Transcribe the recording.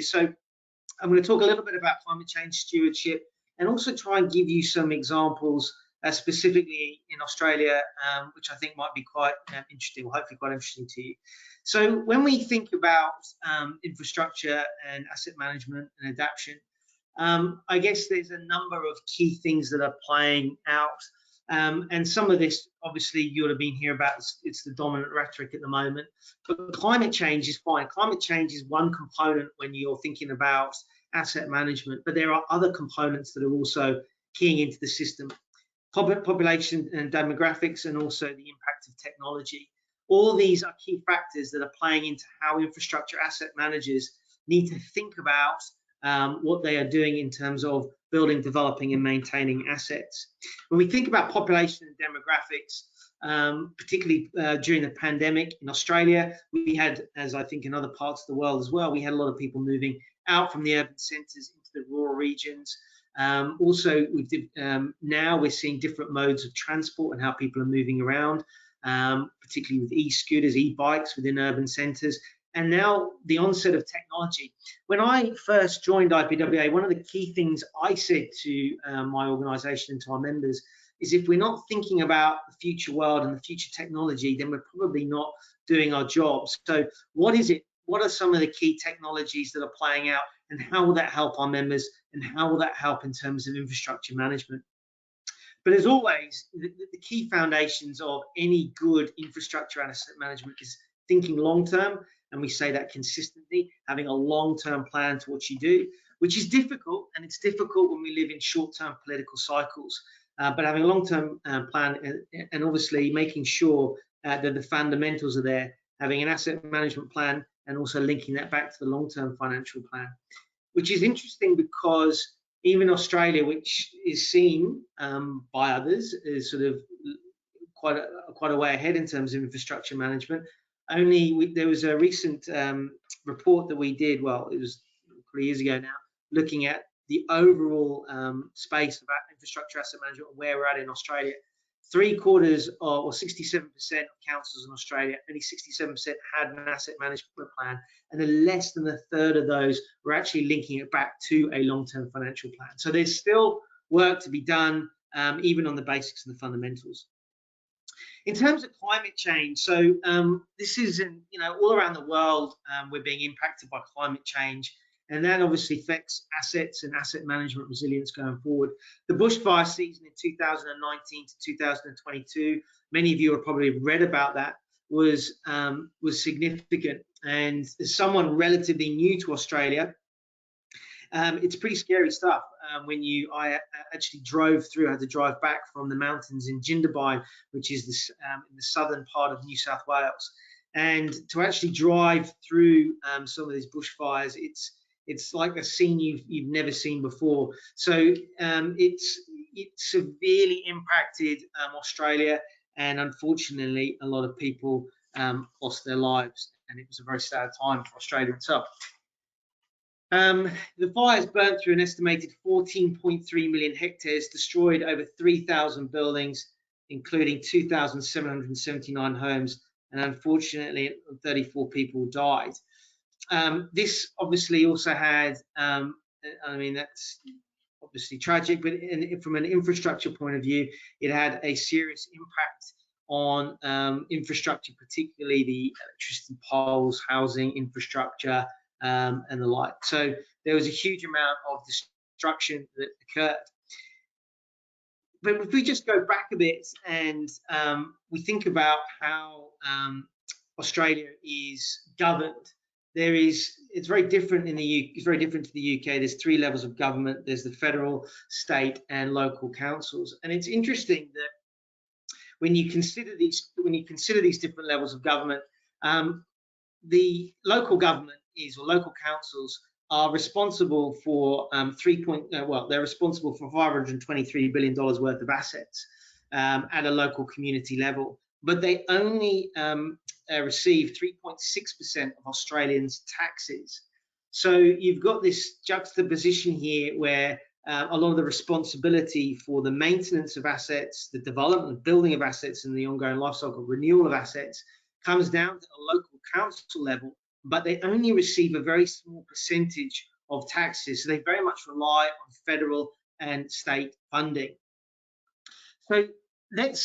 So I'm going to talk a little bit about climate change stewardship and also try and give you some examples specifically in Australia, which I think might be quite interesting, or hopefully quite interesting to you. So when we think about infrastructure and asset management and adaptation, I guess there's a number of key things that are playing out. And some of this, obviously, you would have been hearing about. It's the dominant rhetoric at the moment. But climate change is fine. Climate change is one component when you're thinking about asset management, but there are other components that are also keying into the system. Population and demographics, and also the impact of technology. All these are key factors that are playing into how infrastructure asset managers need to think about what they are doing in terms of building, developing, and maintaining assets. When we think about population and demographics, particularly during the pandemic in Australia, we had, as I think in other parts of the world as well, we had a lot of people moving out from the urban centres into the rural regions. Also, now we're seeing different modes of transport and how people are moving around, particularly with e-scooters, e-bikes within urban centres. And now the onset of technology. When I first joined IPWA, one of the key things I said to my organisation and to our members is, if we're not thinking about the future world and the future technology, then we're probably not doing our jobs. So what is it? What are some of the key technologies that are playing out, and how will that help our members, and how will that help in terms of infrastructure management? But as always, the key foundations of any good infrastructure and asset management is thinking long term. And we say that consistently, having a long-term plan to what you do, which is difficult, and it's difficult when we live in short-term political cycles. But having a long-term plan, and obviously making sure that the fundamentals are there, having an asset management plan, and also linking that back to the long-term financial plan, which is interesting because even Australia, which is seen by others as sort of quite a way ahead in terms of infrastructure management. There was a recent report that we did, well, it was 3 years ago now, looking at the overall space of infrastructure asset management and where we're at in Australia. 3/4 or 67% of councils in Australia, only 67% had an asset management plan, and then less than a third of those were actually linking it back to a long-term financial plan. So there's still work to be done, even on the basics and the fundamentals. In terms of climate change, so this is, all around the world, we're being impacted by climate change, and that obviously affects assets and asset management resilience going forward. The bushfire season in 2019 to 2022, many of you have probably read about that, was significant. And as someone relatively new to Australia, it's pretty scary stuff. I actually had to drive back from the mountains in Jindabyne, which is in the southern part of New South Wales, and to actually drive through some of these bushfires, it's like a scene you've never seen before. So it severely impacted Australia, and unfortunately, a lot of people lost their lives, and it was a very sad time for Australia itself. The fires burnt through an estimated 14.3 million hectares, destroyed over 3,000 buildings, including 2,779 homes, and unfortunately 34 people died. This obviously also had, that's obviously tragic, but from an infrastructure point of view, it had a serious impact on infrastructure, particularly the electricity poles, housing infrastructure, and the like. So there was a huge amount of destruction that occurred. But if we just go back a bit and we think about how Australia is governed, it's very different in the UK. It's very different to the UK. There's 3 levels of government. There's the federal, state, and local councils. And it's interesting that when you consider these different levels of government, the local government or local councils are responsible for they're responsible for $523 billion worth of assets at a local community level, but they only receive 3.6% of Australians' taxes. So you've got this juxtaposition here where a lot of the responsibility for the maintenance of assets, the development, building of assets, and the ongoing lifecycle renewal of assets comes down to a local council level, but they only receive a very small percentage of taxes. So they very much rely on federal and state funding. So let's